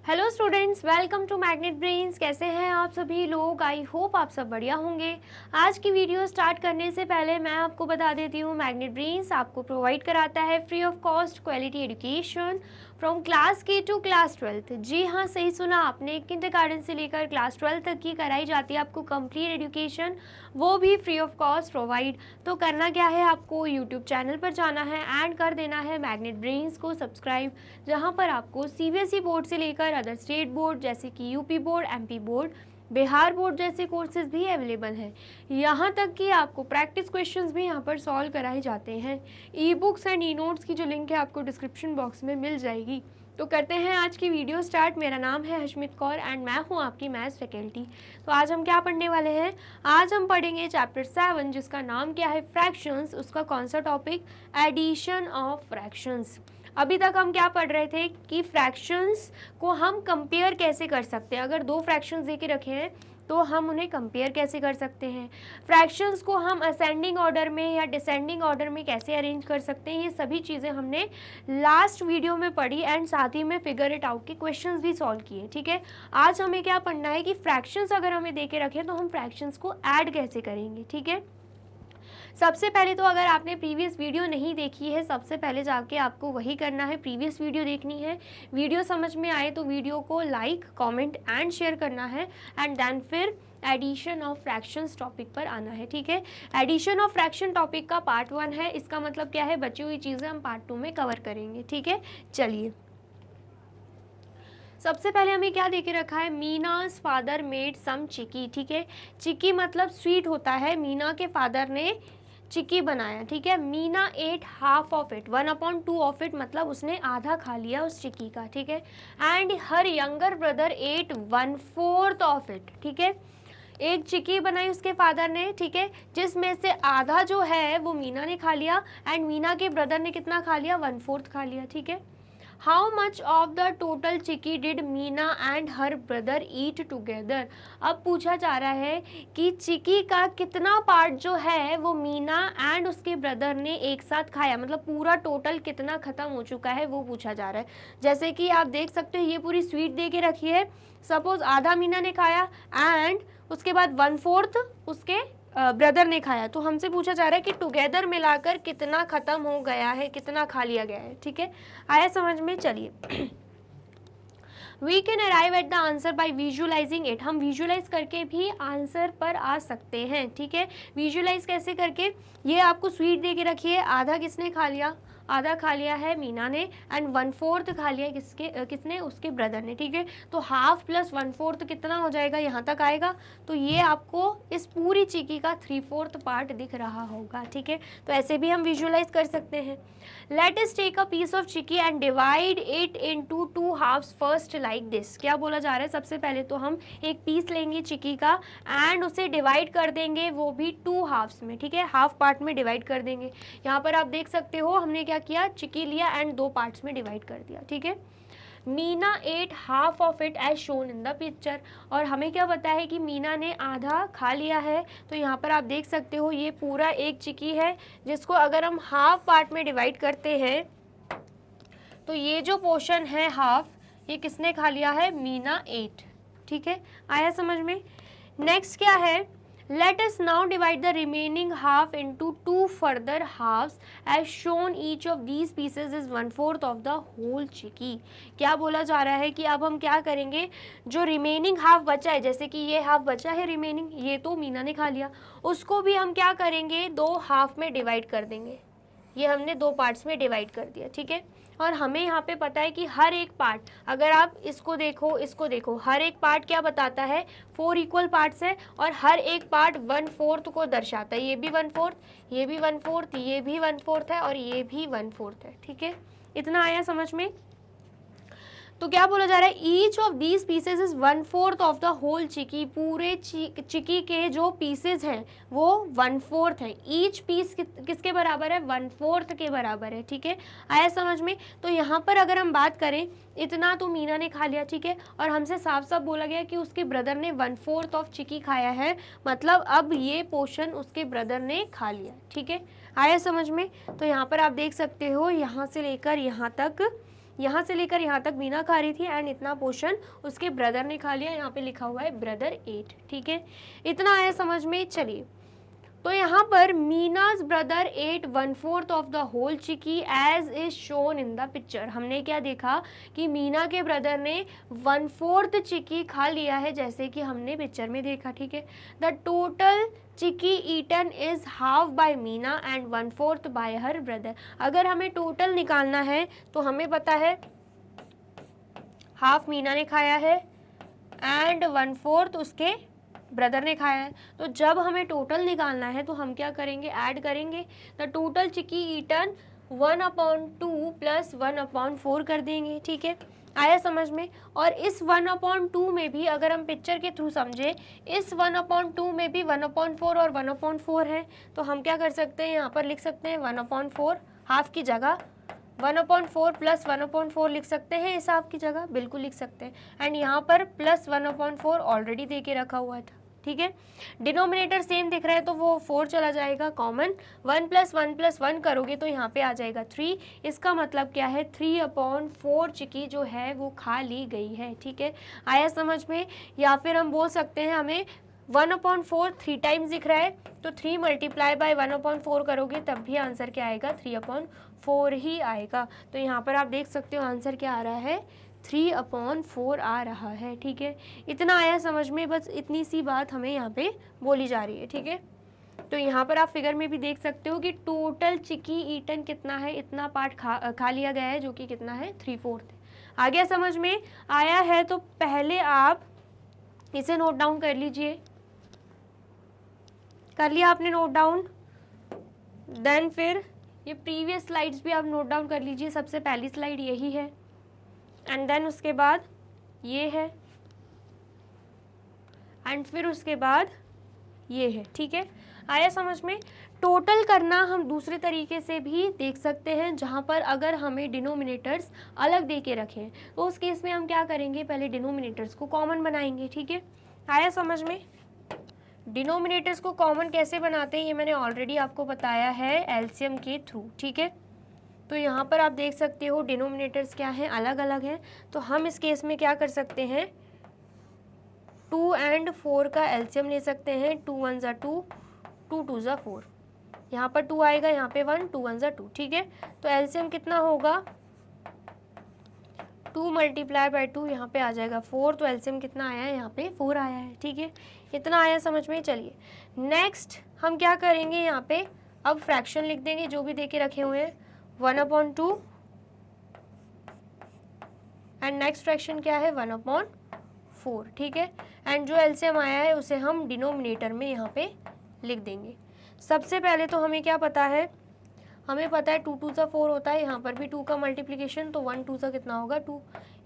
Hello students, welcome to Magnet Brains. कैसे हैं आप सभी लोग? आई होप आप सब बढ़िया होंगे। आज की वीडियो स्टार्ट करने से पहले मैं आपको बता देती हूँ, मैग्नेट ब्रेन्स आपको प्रोवाइड कराता है free of cost quality education from class के टू क्लास 12th। जी हाँ, सही सुना आपने, किंडरगार्टन से लेकर क्लास 12 तक की कराई जाती है आपको कंप्लीट एजुकेशन, वो भी फ्री ऑफ कॉस्ट प्रोवाइड। तो करना क्या है, आपको यूट्यूब चैनल पर जाना है एंड कर देना है मैग्नेट ब्रेन्स को सब्सक्राइब, जहाँ पर आपको सीबीएसई बोर्ड से लेकर अदर स्टेट बोर्ड जैसे कि UP board, MP board, Bihar board जैसे कोर्सेज भी अवेलेबल हैं। यहाँ तक कि आपको प्रैक्टिस क्वेश्चंस भी यहाँ पर सॉल्व कराए जाते हैं। E books and e notes की जो लिंक है आपको डिस्क्रिप्शन बॉक्स में मिल जाएगी। तो करते हैं आज की वीडियो स्टार्ट। मेरा नाम है हशमित कौर एंड मैं हूँ आपकी मैथ्स फैकल्टी। तो आज हम क्या पढ़ने वाले हैं? आज हम पढ़ेंगे चैप्टर 7 जिसका नाम क्या है, फ्रैक्शंस। उसका कौन सा टॉपिक? Addition of fractions. अभी तक हम क्या पढ़ रहे थे कि फ्रैक्शंस को हम कंपेयर कैसे कर सकते हैं। अगर दो फ्रैक्शंस दे के रखे हैं तो हम उन्हें कंपेयर कैसे कर सकते हैं, फ्रैक्शंस को हम असेंडिंग ऑर्डर में या डिसेंडिंग ऑर्डर में कैसे अरेंज कर सकते हैं, ये सभी चीज़ें हमने लास्ट वीडियो में पढ़ी एंड साथ ही में फिगर इट आउट के क्वेश्चंस भी सॉल्व किए। ठीक है, आज हमें क्या पढ़ना है कि फ्रैक्शंस अगर हमें दे के रखें तो हम फ्रैक्शंस को ऐड कैसे करेंगे। ठीक है, सबसे पहले तो अगर आपने प्रीवियस वीडियो नहीं देखी है, सबसे पहले जाके आपको वही करना है, प्रीवियस वीडियो देखनी है। वीडियो समझ में आए तो वीडियो को लाइक, कमेंट एंड शेयर करना है एंड देन फिर एडिशन ऑफ फ्रैक्शंस टॉपिक पर आना है। ठीक है, एडिशन ऑफ फ्रैक्शन टॉपिक का पार्ट 1 है। इसका मतलब क्या है, बची हुई चीज़ें हम पार्ट 2 में कवर करेंगे। ठीक है, चलिए सबसे पहले हमें क्या देके रखा है, मीनास फादर मेड सम चिकी। ठीक है, चिकी मतलब स्वीट होता है। मीना के फादर ने चिक्की बनाया। ठीक है, Meena ate half of it, 1/2 of it, मतलब उसने आधा खा लिया उस चिक्की का। ठीक है, and her younger brother ate 1/4 of it. ठीक है, एक चिक्की बनाई उसके फादर ने, ठीक है, जिसमें से आधा जो है वो मीना ने खा लिया एंड मीना के ब्रदर ने कितना खा लिया, 1/4 खा लिया। ठीक है, how much of the total chikki did Meena and her brother eat together. अब पूछा जा रहा है कि चिकी का कितना पार्ट जो है वो मीना एंड उसके ब्रदर ने एक साथ खाया, मतलब पूरा टोटल कितना खत्म हो चुका है वो पूछा जा रहा है। जैसे कि आप देख सकते हो ये पूरी स्वीट दे के रखी है, सपोज आधा मीना ने खाया एंड उसके बाद 1/4 उसके ब्रदर ने खाया, तो हमसे पूछा जा रहा है कि टुगेदर मिलाकर कितना खत्म हो गया है, कितना खा लिया गया है। ठीक है, आया समझ में? चलिए we can arrive at the answer by visualising it. हम विजुअलाइज करके भी आंसर पर आ सकते हैं। ठीक है, विजुअलाइज कैसे करके, ये आपको स्वीट दे के रखिए, आधा किसने खा लिया, आधा खा लिया है मीना ने एंड 1/4 खा लिया किसने, उसके ब्रदर ने। ठीक है, तो हाफ प्लस 1/4 कितना हो जाएगा, यहाँ तक आएगा। तो ये आपको इस पूरी चिक्की का 3/4 पार्ट दिख रहा होगा। ठीक है, तो ऐसे भी हम विजुअलाइज कर सकते हैं। Let us take a piece of chikki and divide it into 2 halves first like this. क्या बोला जा रहा है, सबसे पहले तो हम एक पीस लेंगे चिक्की का एंड उसे डिवाइड कर देंगे, वो भी 2 हाफ्स में। ठीक है, हाफ पार्ट में डिवाइड कर देंगे। यहाँ पर आप देख सकते हो हमने क्या किया, चिक्की लिया एंड 2 पार्ट्स में डिवाइड कर दिया। ठीक है, Meena ate half of it as shown in the picture, और हमें क्या पता है कि मीना ने आधा खा लिया है। तो यहाँ पर आप देख सकते हो ये पूरा एक चिक्की है जिसको अगर हम हाफ पार्ट में डिवाइड करते हैं तो ये जो पोर्शन है हाफ, ये किसने खा लिया है, मीना एट। ठीक है, आया समझ में? नेक्स्ट क्या है, let us now divide the remaining half into 2 further halves as shown, each of these pieces is 1/4 of the whole chicky। क्या बोला जा रहा है कि अब हम क्या करेंगे, जो रिमेनिंग हाफ बचा है, जैसे कि ये हाफ बचा है रिमेनिंग, ये तो मीना ने खा लिया, उसको भी हम क्या करेंगे, 2 हाफ में डिवाइड कर देंगे। ये हमने 2 पार्ट्स में डिवाइड कर दिया। ठीक है, और हमें यहाँ पे पता है कि हर एक पार्ट, अगर आप इसको देखो इसको देखो, हर एक पार्ट क्या बताता है, 4 इक्वल पार्ट्स है और हर एक पार्ट 1/4 को दर्शाता है। ये भी 1/4, ये भी 1/4, ये भी 1/4 है और ये भी 1/4 है। ठीक है, इतना आया समझ में? तो क्या बोला जा रहा है, each of these pieces is 1/4 of the whole chikki. पूरे चिक्की के जो पीसेज हैं वो 1/4 है। ईच पीस किसके बराबर है, 1/4 के बराबर है। ठीक है, आया समझ में? तो यहाँ पर अगर हम बात करें, इतना तो मीना ने खा लिया। ठीक है, और हमसे साफ साफ बोला गया कि उसके ब्रदर ने 1/4 ऑफ चिक्की खाया है, मतलब अब ये पोर्शन उसके ब्रदर ने खा लिया। ठीक है, आया समझ में? तो यहाँ पर आप देख सकते हो, यहाँ से लेकर यहाँ तक यहाँ से लेकर यहाँ तक मीना खा रही थी एंड इतना पोर्शन उसके ब्रदर ने खा लिया, यहाँ पे लिखा हुआ है ब्रदर 8, ठीक है। इतना आया समझ में। चलिए, तो यहाँ पर Meena's brother ate 1/4 of the whole chikki as is shown in the picture. हमने क्या देखा कि मीना के ब्रदर ने 1/4 चिकी खा लिया है, जैसे कि हमने पिक्चर में देखा, ठीक है। The total chikki eaten is half by Meena and 1/4 by her brother. अगर हमें टोटल निकालना है तो हमें पता है हाफ मीना ने खाया है एंड 1/4 उसके ब्रदर ने खाया है। तो जब हमें टोटल निकालना है तो हम क्या करेंगे, ऐड करेंगे। The total chikki eaten 1/2 plus 1/4 कर देंगे, ठीक है। आया समझ में। और इस 1/2 में भी अगर हम पिक्चर के थ्रू समझे, इस 1/2 में भी 1/4 और 1/4 है, तो हम क्या कर सकते हैं, यहाँ पर लिख सकते हैं 1/4 हाफ की जगह 1/4 प्लस 1/4 लिख सकते हैं इस हाफ की जगह, बिल्कुल लिख सकते हैं। एंड यहाँ पर प्लस 1/4 ऑलरेडी दे के रखा हुआ था, ठीक है। डिनोमिनेटर सेम दिख रहा है तो वो 4 चला जाएगा कॉमन। 1 + 1 + 1 करोगे तो यहाँ पे आ जाएगा 3। इसका मतलब क्या है, 3/4 चिकी जो है वो खा ली गई है, ठीक है। आया समझ में। या फिर हम बोल सकते हैं हमें 1/4 3 टाइम्स दिख रहा है, तो 3 × 1/4 करोगे तब भी आंसर क्या आएगा, 3/4 ही आएगा। तो यहाँ पर आप देख सकते हो आंसर क्या आ रहा है, 3/4 आ रहा है, ठीक है। इतना आया समझ में, बस इतनी सी बात हमें यहाँ पे बोली जा रही है, ठीक है। तो यहाँ पर आप फिगर में भी देख सकते हो कि टोटल चिकी ईटन कितना है, इतना पार्ट खा लिया गया है, जो कि कितना है, 3/4 है। आ गया समझ में। आया है तो पहले आप इसे नोट डाउन कर लीजिए। कर लिया आपने नोट डाउन, देन फिर ये प्रीवियस स्लाइड्स भी आप नोट डाउन कर लीजिए। सबसे पहली स्लाइड यही है एंड देन उसके बाद ये है एंड फिर उसके बाद ये है, ठीक है। आया समझ में। टोटल करना हम दूसरे तरीके से भी देख सकते हैं, जहाँ पर अगर हमें डिनोमिनेटर्स अलग दे के रखें तो उस केस में हम क्या करेंगे, पहले डिनोमिनेटर्स को कॉमन बनाएंगे, ठीक है। आया समझ में। डिनोमिनेटर्स को कॉमन कैसे बनाते हैं ये मैंने ऑलरेडी आपको बताया है एलसीएम के थ्रू, ठीक है। तो यहाँ पर आप देख सकते हो डिनोमिनेटर्स क्या हैं, अलग अलग हैं। तो हम इस केस में क्या कर सकते हैं, 2 और 4 का एलसीएम ले सकते हैं। 2 × 1 = 2, 2 × 2 = 4। यहाँ पर 2 आएगा, यहाँ पे 1, 2 × 1 = 2, ठीक है। तो एलसीएम कितना होगा, 2 × 2 यहाँ पे आ जाएगा 4। तो एलसीएम कितना आया है, यहाँ पे 4 आया है, ठीक है। इतना आया समझ में। चलिए नेक्स्ट हम क्या करेंगे, यहाँ पे अब फ्रैक्शन लिख देंगे जो भी देके रखे हुए हैं, 1/2 एंड नेक्स्ट फ्रैक्शन क्या है, 1/4, ठीक है। एंड जो एलसीएम आया है उसे हम डिनोमिनेटर में यहाँ पे लिख देंगे। सबसे पहले तो हमें क्या पता है, हमें पता है 2 × 2 = 4 होता है, यहाँ पर भी 2 का मल्टीप्लिकेशन, तो 1 × 2 = कितना होगा, 2।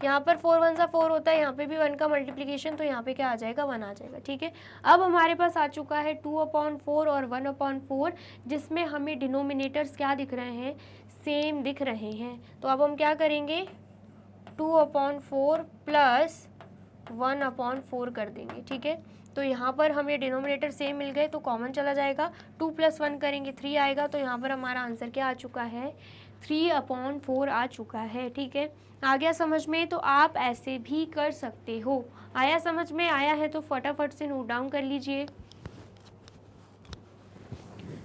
यहाँ पर 4 × 1 = 4 होता है, यहाँ पे भी 1 का मल्टीप्लिकेशन, तो यहाँ पे क्या आ जाएगा, 1 आ जाएगा, ठीक है। अब हमारे पास आ चुका है 2/4 और 1/4, जिसमें हमें डिनोमिनेटर्स क्या दिख रहे हैं, सेम दिख रहे हैं। तो अब हम क्या करेंगे, 2/4 प्लस 1/4 कर देंगे, ठीक है। तो यहाँ पर हमें डिनोमिनेटर सेम मिल गए तो कॉमन चला जाएगा। 2 + 1 करेंगे 3 आएगा। तो यहाँ पर हमारा आंसर क्या आ चुका है, 3/4 आ चुका है, ठीक है। आ गया समझ में। तो आप ऐसे भी कर सकते हो। आया समझ में। आया है तो फटाफट से नोट डाउन कर लीजिए।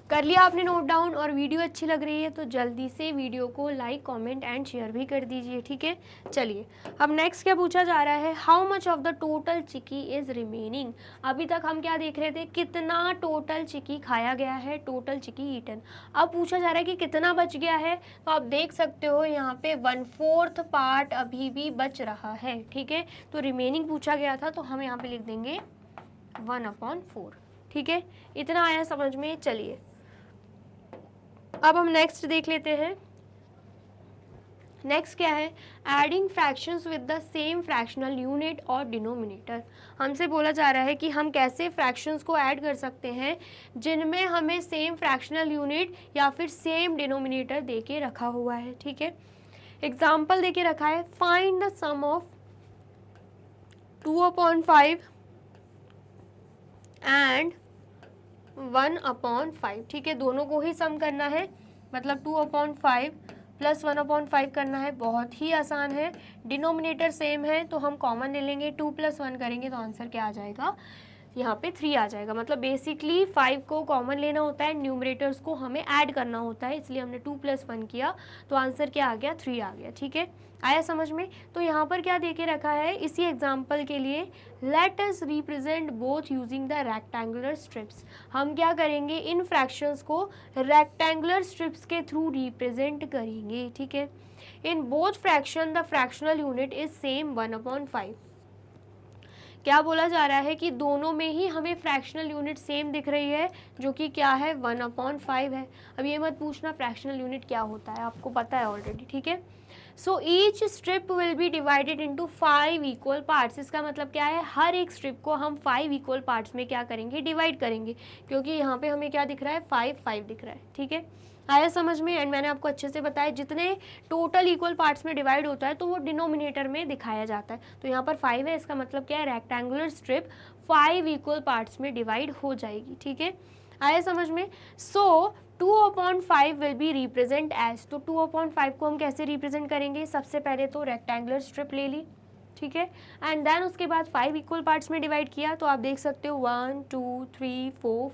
कर लिया आपने नोट डाउन, और वीडियो अच्छी लग रही है तो जल्दी से वीडियो को लाइक, कमेंट एंड शेयर भी कर दीजिए, ठीक है। चलिए अब नेक्स्ट क्या पूछा जा रहा है, how much of the total chikki is remaining. अभी तक हम क्या देख रहे थे, कितना टोटल चिकी खाया गया है, टोटल चिकी ईटन। अब पूछा जा रहा है कि कितना बच गया है। तो आप देख सकते हो यहाँ पे 1/4 पार्ट अभी भी बच रहा है, ठीक है। तो रिमेनिंग पूछा गया था तो हम यहाँ पे लिख देंगे 1/4, ठीक है। इतना आया समझ में। चलिए अब हम नेक्स्ट देख लेते हैं। नेक्स्ट क्या है, adding fractions with the same fractional unit और डिनोमिनेटर। हमसे बोला जा रहा है कि हम कैसे फ्रैक्शंस को ऐड कर सकते हैं जिनमें हमें सेम फ्रैक्शनल यूनिट या फिर सेम डिनोमिनेटर दे के रखा हुआ है, ठीक है। एग्जाम्पल दे के रखा है, find the sum of 2/5 and 1/5, ठीक है। दोनों को ही सम करना है, मतलब 2/5 प्लस 1/5 करना है, बहुत ही आसान है, डिनोमिनेटर सेम है तो हम कॉमन ले लेंगे, 2 + 1 करेंगे तो आंसर क्या आ जाएगा, यहाँ पे 3 आ जाएगा। मतलब बेसिकली 5 को कॉमन लेना होता है, न्यूमरेटर्स को हमें ऐड करना होता है, इसलिए हमने 2 + 1 किया तो आंसर क्या आ गया, 3 आ गया। ठीक है, आया समझ में। तो यहाँ पर क्या देके रखा है इसी एग्जाम्पल के लिए, let us represent both using the rectangular strips. हम क्या करेंगे, इन फ्रैक्शंस को रेक्टेंगुलर स्ट्रिप्स के थ्रू रिप्रेजेंट करेंगे। ठीक है, in both fraction the fractional unit is same 1/5। क्या बोला जा रहा है कि दोनों में ही हमें फ्रैक्शनल यूनिट सेम दिख रही है, जो कि क्या है, 1/5 है। अब ये मत पूछना फ्रैक्शनल यूनिट क्या होता है, आपको पता है ऑलरेडी। ठीक है, so each strip will be divided into 5 equal parts. इसका मतलब क्या है, हर एक स्ट्रिप को हम 5 इक्वल पार्ट्स में क्या करेंगे, डिवाइड करेंगे, क्योंकि यहाँ पे हमें क्या दिख रहा है, 5 दिख रहा है। ठीक है, आया समझ में। एंड मैंने आपको अच्छे से बताया, जितने टोटल इक्वल पार्ट्स में डिवाइड होता है तो वो डिनोमिनेटर में दिखाया जाता है। तो यहाँ पर 5 है, इसका मतलब क्या है, रेक्टेंगुलर स्ट्रिप 5 इक्वल पार्ट्स में डिवाइड हो जाएगी। ठीक है, आया समझ में। सो 2/5 विल बी रिप्रेजेंट एज, तो 2/5 को हम कैसे रिप्रेजेंट करेंगे, सबसे पहले तो रेक्टेंगुलर स्ट्रिप ले ली, ठीक है, एंड देन उसके बाद 5 इक्वल पार्ट्स में डिवाइड किया, तो आप देख सकते हो 1 2 3 4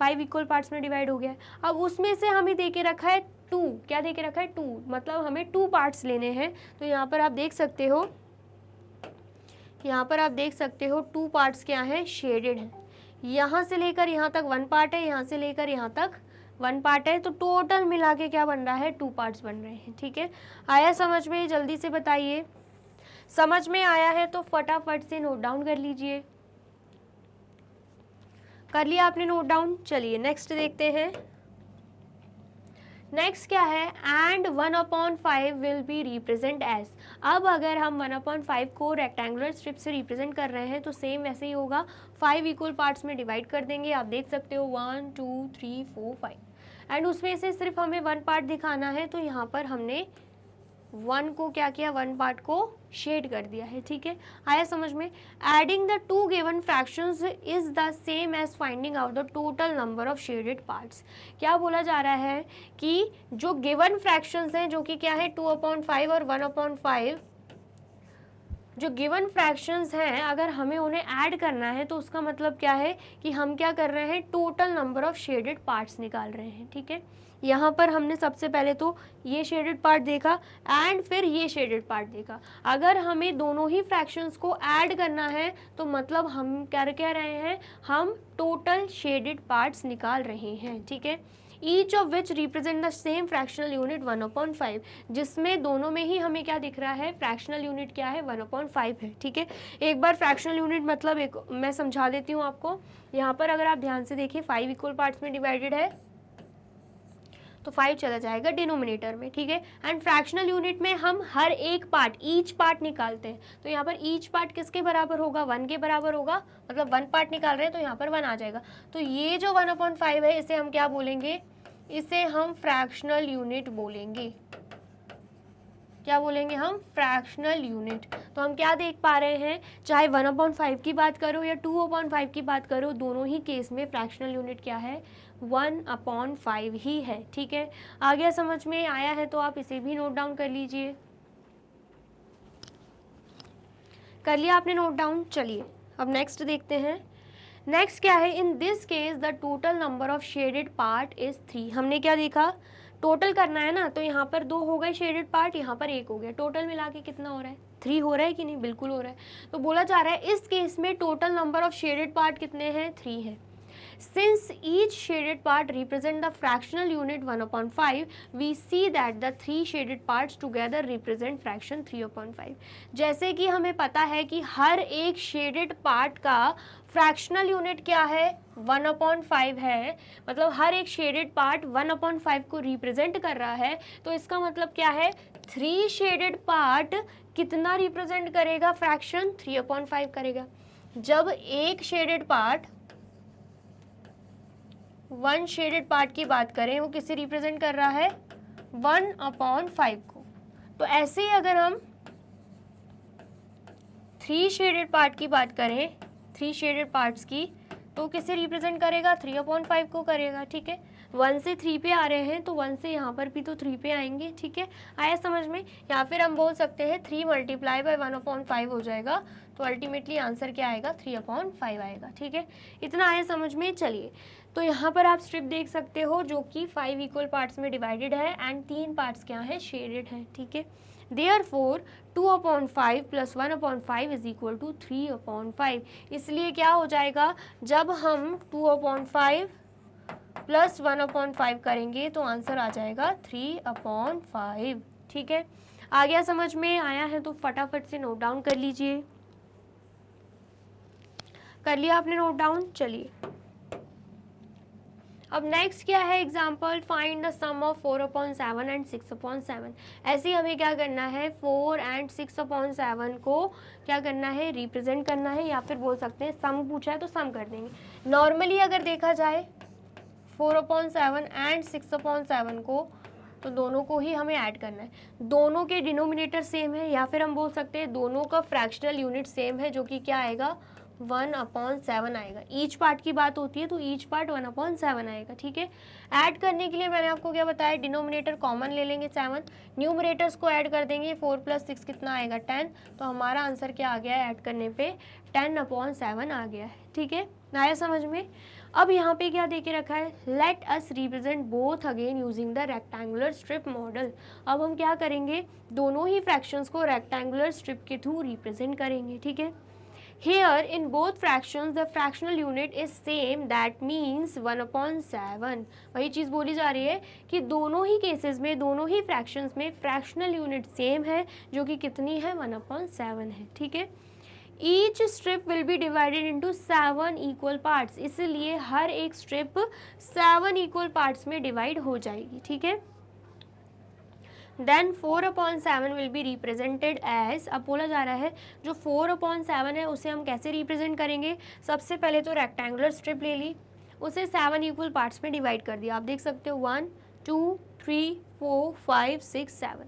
5 इक्वल पार्ट्स में डिवाइड हो गया। अब उसमें से हमें दे के रखा है 2, क्या दे के रखा है, 2, मतलब हमें 2 पार्ट्स लेने हैं। तो यहाँ पर आप देख सकते हो, यहाँ पर आप देख सकते हो 2 पार्ट्स क्या हैं, शेडेड हैं। यहाँ से लेकर यहाँ तक 1 पार्ट है, यहाँ से लेकर यहाँ तक 1 पार्ट है, तो टोटल मिला के क्या बन रहा है, 2 पार्ट्स बन रहे हैं। ठीक है, आया समझ में, जल्दी से बताइए। समझ में आया है तो फटाफट से नोट डाउन कर लीजिए। कर लिया आपने नोट डाउन, चलिए नेक्स्ट देखते हैं। नेक्स्ट क्या है, and 1/5 will be represent as. अब अगर हम 1/5 को रेक्टेंगुलर स्ट्रिप से रिप्रेजेंट कर रहे हैं तो सेम वैसे ही होगा, 5 इक्वल पार्ट्स में डिवाइड कर देंगे। आप देख सकते हो 1 2 3 4 5, एंड उसमें से सिर्फ हमें 1 पार्ट दिखाना है, तो यहाँ पर हमने 1 को क्या किया, 1 पार्ट को शेड कर दिया है। ठीक है, आया समझ में। Adding the 2 given fractions is the same as finding out the total number of shaded parts. क्या बोला जा रहा है कि जो गिवन फ्रैक्शंस हैं, जो कि क्या है 2/5 और 1/5, जो गिवन फ्रैक्शंस हैं अगर हमें उन्हें ऐड करना है तो उसका मतलब क्या है कि हम क्या कर रहे हैं, total number of shaded parts निकाल रहे हैं। ठीक है, यहाँ पर हमने सबसे पहले तो ये शेडेड पार्ट देखा एंड फिर ये शेडेड पार्ट देखा। अगर हमें दोनों ही फ्रैक्शंस को ऐड करना है तो मतलब हम क्या कह रहे हैं, हम टोटल शेडेड पार्ट्स निकाल रहे हैं। ठीक है, each of which represent the same fractional unit 1/5, जिसमें दोनों में ही हमें क्या दिख रहा है, फ्रैक्शनल यूनिट क्या है, 1/5 है। ठीक है, एक बार फ्रैक्शनल यूनिट मतलब एक मैं समझा देती हूँ आपको। यहाँ पर अगर आप ध्यान से देखिए 5 इक्वल पार्ट्स में डिवाइडेड है तो 5 चला जाएगा डिनोमिनेटर में। ठीक है, एंड फ्रैक्शनल यूनिट में हम हर एक पार्ट, ईच पार्ट निकालते हैं, तो यहाँ पर ईच पार्ट किसके बराबर होगा, 1 के बराबर होगा, मतलब 1 पार्ट निकाल रहे हैं तो यहाँ पर 1 आ जाएगा। तो ये जो 1/5 है इसे हम क्या बोलेंगे, इसे हम फ्रैक्शनल यूनिट बोलेंगे। क्या बोलेंगे हम, फ्रैक्शनल यूनिट। तो हम क्या देख पा रहे हैं, चाहे 1/5 की बात करो या 2/5 की बात करो, दोनों ही केस में फ्रैक्शनल यूनिट क्या है, 1/5 ही है। ठीक है, आ गया समझ में, आया है तो आप इसे भी नोट डाउन कर लीजिए। कर लिया आपने नोट डाउन, चलिए अब नेक्स्ट देखते हैं। नेक्स्ट क्या है, in this case the total number of shaded part is 3। हमने क्या देखा, टोटल करना है ना, तो यहाँ पर 2 हो गए शेडेड पार्ट, यहाँ पर 1 हो गया, टोटल मिला के कितना हो रहा है, 3 हो रहा है कि नहीं, बिल्कुल हो रहा है। तो बोला जा रहा है इस केस में total number of shaded part कितने हैं, 3 है। Since each shaded part represent the fractional unit 1/5, we see that the 3 shaded parts together represent fraction 3/5। जैसे कि हमें पता है कि हर एक shaded part का फ्रैक्शनल यूनिट क्या है, 1/5 है, मतलब हर एक शेडेड पार्ट 1/5 को रिप्रेजेंट कर रहा है। तो इसका मतलब क्या है, 3 शेडेड पार्ट कितना रिप्रेजेंट करेगा, फ्रैक्शन 3/5 करेगा। जब एक शेडेड पार्ट, 1 शेडेड पार्ट की बात करें, वो किसे रिप्रेजेंट कर रहा है, 1/5 को। तो ऐसे ही अगर हम 3 शेडेड पार्ट की बात करें, 3 शेडेड पार्ट्स की, तो किसे रिप्रेजेंट करेगा, 3/5 को करेगा। ठीक है, 1 से 3 पे आ रहे हैं तो 1 से यहाँ पर भी तो 3 पे आएंगे, ठीक है, आया समझ में। या फिर हम बोल सकते हैं 3 मल्टीप्लाई बाय 1/5 हो जाएगा, तो अल्टीमेटली आंसर क्या आएगा, 3/5 आएगा, ठीक है, इतना आया समझ में। चलिए, तो यहाँ पर आप स्ट्रिप देख सकते हो जो कि 5 इक्वल पार्ट्स में डिवाइडेड है एंड 3 पार्ट्स क्या है, शेडेड है, ठीक है। Therefore 2/5 + 1/5 is equal to 3/5। इसलिए क्या हो जाएगा, जब हम 2/5 + 1/5 करेंगे तो आंसर आ जाएगा 3/5, ठीक है। आ गया समझ में, आया है तो फटाफट से नोट डाउन कर लीजिए। कर लिया आपने नोट डाउन। चलिए, अब नेक्स्ट क्या है example, find the sum of 4/7 and 6/7। ऐसे ही हमें क्या करना है, 4 एंड 6/7 को क्या करना है, रिप्रेजेंट करना है, या फिर बोल सकते हैं सम पूछा है तो सम कर देंगे। नॉर्मली अगर देखा जाए 4/7 एंड 6/7 को, तो दोनों को ही हमें ऐड करना है। दोनों के डिनोमिनेटर सेम है, या फिर हम बोल सकते हैं दोनों का फ्रैक्शनल यूनिट सेम है, जो कि क्या आएगा, 1/7 आएगा। ईच पार्ट की बात होती है तो ईच पार्ट 1/7 आएगा, ठीक है। ऐड करने के लिए मैंने आपको क्या बताया, डिनोमिनेटर कॉमन ले लेंगे 7, न्यूमरेटर्स को ऐड कर देंगे, 4 + 6 कितना आएगा, 10। तो हमारा आंसर क्या आ गया है, ऐड करने पे 10/7 आ गया है, ठीक है, आया समझ में। अब यहाँ पे क्या देके रखा है, let us represent both again using the rectangular strip model. अब हम क्या करेंगे, दोनों ही फ्रैक्शंस को रेक्टेंगुलर स्ट्रिप के थ्रू रिप्रेजेंट करेंगे, ठीक है। Here in both fractions the fractional unit is same, that means 1/7। वही चीज़ बोली जा रही है कि दोनों ही केसेस में, दोनों ही फ्रैक्शंस में फ्रैक्शनल यूनिट सेम है, जो कि कितनी है, 1/7 है, ठीक है। Each strip will be divided into 7 equal parts, इसलिए हर एक स्ट्रिप 7 इक्वल पार्ट्स में डिवाइड हो जाएगी, ठीक है। Then 4/7 will be represented as, अब बोला जा रहा है जो 4/7 है उसे हम कैसे रिप्रेजेंट करेंगे। सबसे पहले तो रेक्टेंगुलर स्ट्रिप ले ली, उसे 7 इक्वल पार्ट्स में डिवाइड कर दिया। आप देख सकते हो 1 2 3 4 5 6 7,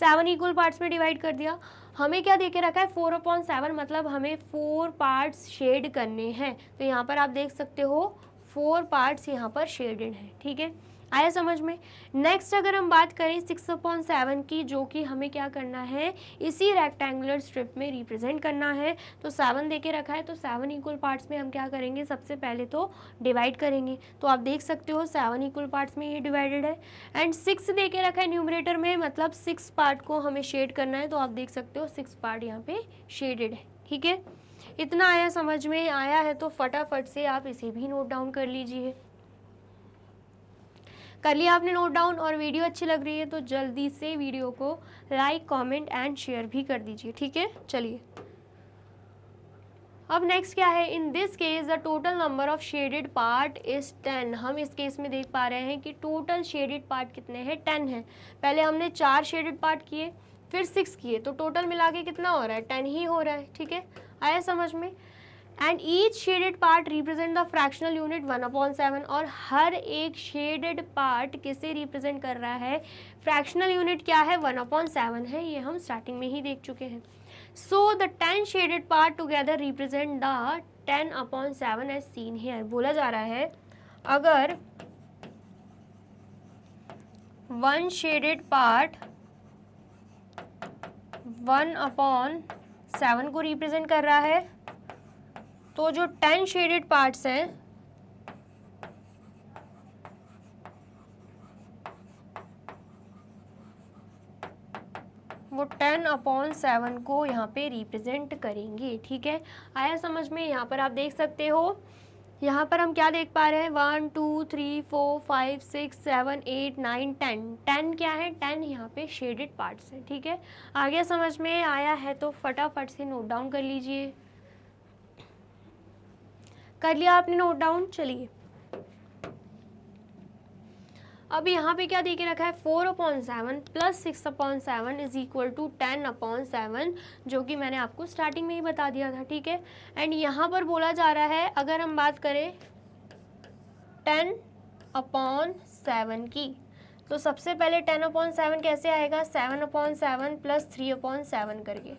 7 इक्वल पार्ट्स में डिवाइड कर दिया। हमें क्या देके रखा है, 4/7 मतलब हमें 4 पार्ट्स शेड करने हैं, तो यहाँ पर आप देख सकते हो 4 पार्ट्स यहाँ पर शेडेड हैं, ठीक है, आया समझ में। नेक्स्ट अगर हम बात करें 6/7 की, जो कि हमें क्या करना है, इसी रेक्टेंगुलर स्ट्रिप में रिप्रेजेंट करना है, तो 7 देके रखा है, तो 7 इक्वल पार्ट्स में हम क्या करेंगे, सबसे पहले तो डिवाइड करेंगे। तो आप देख सकते हो 7 इक्वल पार्ट्स में ये डिवाइडेड है। एंड 6 देके रखा है न्यूमरेटर में, मतलब 6 पार्ट को हमें शेड करना है, तो आप देख सकते हो 6 पार्ट यहाँ पे शेडेड है, ठीक है। इतना आया समझ में, आया है तो फटाफट से आप इसे भी नोट डाउन कर लीजिए। कर लिया आपने नोट डाउन, और वीडियो अच्छी लग रही है तो जल्दी से वीडियो को लाइक कमेंट एंड शेयर भी कर दीजिए, ठीक है। चलिए, अब नेक्स्ट क्या है, in this case the total number of shaded part is 10। हम इस केस में देख पा रहे हैं कि टोटल शेडेड पार्ट कितने हैं, 10 है। पहले हमने 4 शेडेड पार्ट किए, फिर 6 किए, तो टोटल मिला के कितना हो रहा है, 10 ही हो रहा है, ठीक है, आया समझ में। And each shaded part represent the fractional unit 1/7, और हर एक शेडेड पार्ट किसे रिप्रेजेंट कर रहा है, फ्रैक्शनल यूनिट क्या है, 1/7 है, ये हम स्टार्टिंग में ही देख चुके हैं। So the 10 shaded part together represent the 10/7 as seen here. बोला जा रहा है अगर 1 शेडेड पार्ट 1/7 को रिप्रेजेंट कर रहा है, तो जो 10 शेडेड पार्ट्स हैं वो 10/7 को यहाँ पे रिप्रेजेंट करेंगे, ठीक है, आया समझ में। यहाँ पर आप देख सकते हो, यहाँ पर हम क्या देख पा रहे हैं, 1 2 3 4 5 6 7 8 9 10, 10 क्या है, 10 यहाँ पे शेडेड पार्ट्स हैं, ठीक है, आ गया समझ में। आया है तो फटाफट से नोट डाउन कर लीजिए। कर लिया आपने नोट डाउन। चलिए, अब यहाँ पे क्या देके रखा है, 4/7 + 6/7 इज इक्वल टू 10/7, जो कि मैंने आपको स्टार्टिंग में ही बता दिया था, ठीक है। एंड यहाँ पर बोला जा रहा है अगर हम बात करें 10/7 की, तो सबसे पहले 10/7 कैसे आएगा, 7/7 + 3/7 करके।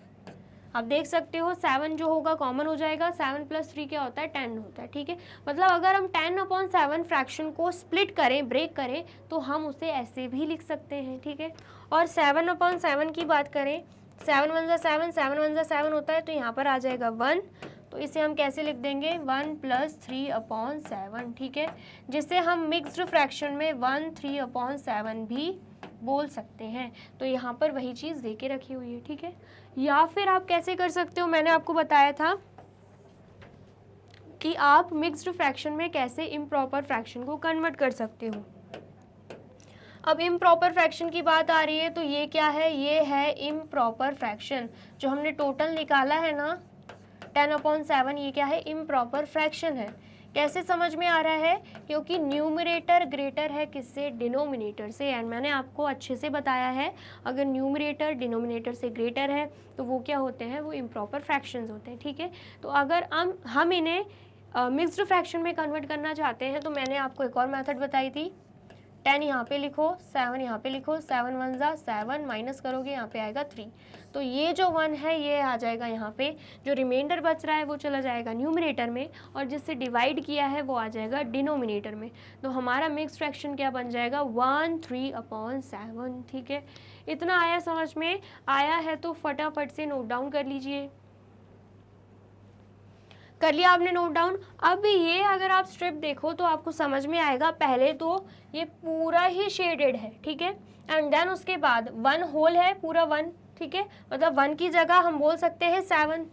आप देख सकते हो 7 जो होगा कॉमन हो जाएगा, 7 + 3 क्या होता है 10 होता है, ठीक है। मतलब अगर हम 10/7 फ्रैक्शन को स्प्लिट करें, ब्रेक करें, तो हम उसे ऐसे भी लिख सकते हैं, ठीक है। और 7/7 की बात करें, 7 1 7, 7 1 7 होता है, तो यहाँ पर आ जाएगा 1, तो इसे हम कैसे लिख देंगे 1 + 3/7, ठीक है, जिसे हम मिक्स्ड फ्रैक्शन में 1 3/7 भी बोल सकते हैं। तो यहाँ पर वही चीज़ दे के रखी हुई है, ठीक है। या फिर आप कैसे कर सकते हो, मैंने आपको बताया था कि आप मिक्स्ड फ्रैक्शन में कैसे इम्प्रॉपर फ्रैक्शन को कन्वर्ट कर सकते हो। अब इम्प्रॉपर फ्रैक्शन की बात आ रही है, तो ये क्या है, ये है इम्प्रॉपर फ्रैक्शन। जो हमने टोटल निकाला है ना 10/7, ये क्या है, इम्प्रॉपर फ्रैक्शन है। कैसे समझ में आ रहा है, क्योंकि न्यूमरेटर ग्रेटर है किससे, डिनोमिनेटर से। एंड मैंने आपको अच्छे से बताया है, अगर न्यूमरेटर डिनोमिनेटर से ग्रेटर है तो वो क्या होते हैं, वो इम्प्रॉपर फ्रैक्शंस होते हैं, ठीक है। तो अगर हम इन्हें मिक्स्ड फ्रैक्शन में कन्वर्ट करना चाहते हैं, तो मैंने आपको एक और मेथड बताई थी, 10 यहाँ पे लिखो, 7 यहाँ पे लिखो, 7 1 ज़ा 7, माइनस करोगे यहाँ पे आएगा 3, तो ये जो 1 है ये आ जाएगा यहाँ पे, जो रिमाइंडर बच रहा है वो चला जाएगा न्यूमरेटर में, और जिससे डिवाइड किया है वो आ जाएगा डिनोमिनेटर में। तो हमारा मिक्स फ्रैक्शन क्या बन जाएगा 1 3/7, ठीक है। इतना आया समझ में, आया है तो फटाफट से नोट डाउन कर लीजिए। कर लिया आपने नोट डाउन। अब ये अगर आप स्ट्रिप देखो तो आपको समझ में आएगा, पहले तो ये पूरा ही शेडेड है, ठीक है, एंड देन उसके बाद 1 होल है, पूरा 1, ठीक है, मतलब 1 की जगह हम बोल सकते हैं 7,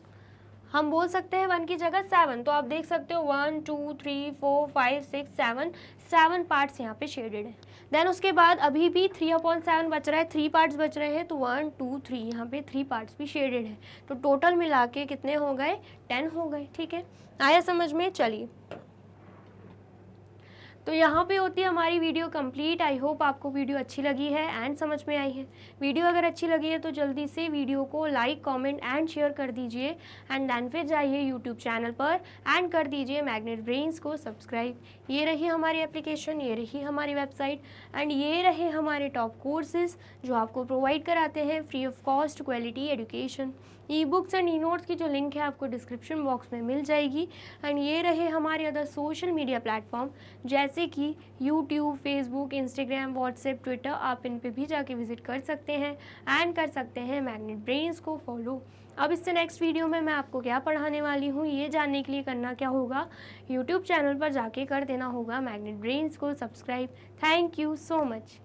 हम बोल सकते हैं 1 की जगह 7। तो आप देख सकते हो 1 2 3 4 5 6 7 पार्ट्स यहाँ पे शेडेड है। देन उसके बाद अभी भी 3/7 बच रहा है, 3 पार्ट्स बच रहे हैं, तो 1 2 3 यहाँ पे 3 पार्ट्स भी शेडेड है। तो टोटल मिला के कितने हो गए, 10 हो गए, ठीक है। आया समझ में, चलिए। तो यहाँ पे होती है हमारी वीडियो कंप्लीट। आई होप आपको वीडियो अच्छी लगी है एंड समझ में आई है। वीडियो अगर अच्छी लगी है तो जल्दी से वीडियो को लाइक कमेंट एंड शेयर कर दीजिए, एंड देन फिर जाइए यूट्यूब चैनल पर एंड कर दीजिए मैग्नेट ब्रेन्स को सब्सक्राइब। ये रही हमारी एप्लीकेशन, ये रही हमारी वेबसाइट, एंड ये रहे हमारे टॉप कोर्सेज जो आपको प्रोवाइड कराते हैं free of cost quality education. E books and e notes की जो लिंक है आपको डिस्क्रिप्शन बॉक्स में मिल जाएगी। एंड ये रहे हमारे अदर सोशल मीडिया प्लेटफॉर्म जैसे कि YouTube, Facebook, Instagram, WhatsApp, Twitter, आप इन पे भी जाके विजिट कर सकते हैं एंड कर सकते हैं मैग्नेट ब्रेन्स को फॉलो। अब इससे नेक्स्ट वीडियो में मैं आपको क्या पढ़ाने वाली हूँ ये जानने के लिए करना क्या होगा, यूट्यूब चैनल पर जाके कर देना होगा मैग्नेट ब्रेन्स को subscribe. Thank you so much.